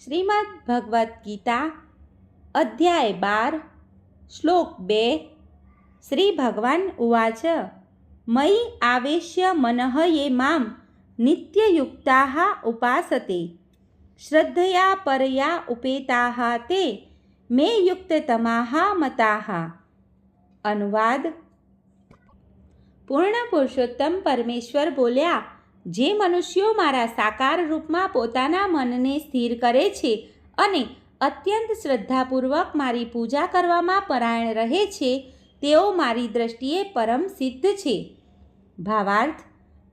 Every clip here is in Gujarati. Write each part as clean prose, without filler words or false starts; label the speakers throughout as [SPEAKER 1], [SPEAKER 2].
[SPEAKER 1] શ્રીમદ્ ભગવદ્ ગીતા અધ્યાય 12 શ્લોક 2 શ્રી ભગવાન ઉવાચ મયि આવેશ્ય મનઃ યે મામ નિત્યયુક્તાઃ ઉપાસતે શ્રદ્ધયા પરયા ઉપેતાઃ તે મે યુક્તતમાઃ મતાઃ. અનુવાદ: પૂર્ણ પુરુષોત્તમ પરમેશ્વર બોલ્યા, જે મનુષ્યો મારા સાકાર રૂપમાં પોતાના મનને સ્થિર કરે છે અને અત્યંત શ્રદ્ધાપૂર્વક મારી પૂજા કરવામાં પરાયણ રહે છે, તેઓ મારી દ્રષ્ટિએ પરમ સિદ્ધ છે. ભાવાર્થ: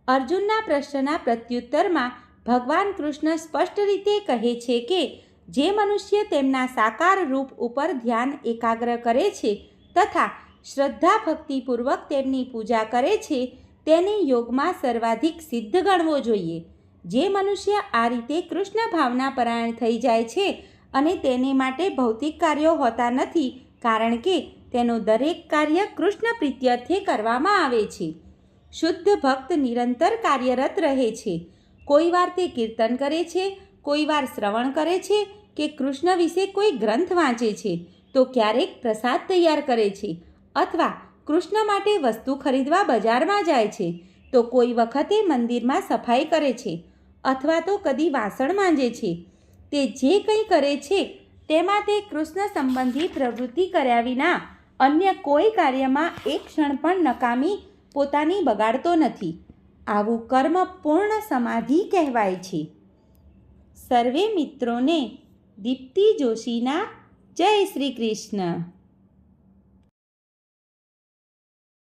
[SPEAKER 1] અર્જુનના પ્રશ્નના પ્રત્યુત્તરમાં ભગવાન કૃષ્ણ સ્પષ્ટ રીતે કહે છે કે જે મનુષ્ય તેમના સાકાર રૂપ ઉપર ધ્યાન એકાગ્ર કરે છે તથા શ્રદ્ધા ભક્તિપૂર્વક તેમની પૂજા કરે છે, તેને યોગમાં સર્વાધિક સિદ્ધ ગણવો જોઈએ. જે મનુષ્ય આ રીતે કૃષ્ણ ભાવના પરાયણ થઈ જાય છે અને તેને માટે ભૌતિક કાર્યો હોતા નથી, કારણ કે તેનું દરેક કાર્ય કૃષ્ણ પ્રીત્યર્થે કરવામાં આવે છે. શુદ્ધ ભક્ત નિરંતર કાર્યરત રહે છે. કોઈ વાર તે કીર્તન કરે છે, કોઈ વાર શ્રવણ કરે છે કે કૃષ્ણ વિશે કોઈ ગ્રંથ વાંચે છે, તો ક્યારેક પ્રસાદ તૈયાર કરે છે અથવા કૃષ્ણ માટે વસ્તુ ખરીદવા બજારમાં જાય છે, તો કોઈ વખતે મંદિરમાં સફાઈ કરે છે અથવા તો કદી વાસણ માંજે છે. તે જે કંઈ કરે છે તેમાં તે કૃષ્ણ સંબંધી પ્રવૃત્તિ કર્યા વિના અન્ય કોઈ કાર્યમાં એક ક્ષણ પણ નકામી પોતાની બગાડતો નથી. આવું કર્મ પૂર્ણ સમાધિ કહેવાય છે. સર્વે મિત્રોને દીપ્તિ જોશીના જય શ્રી કૃષ્ણ.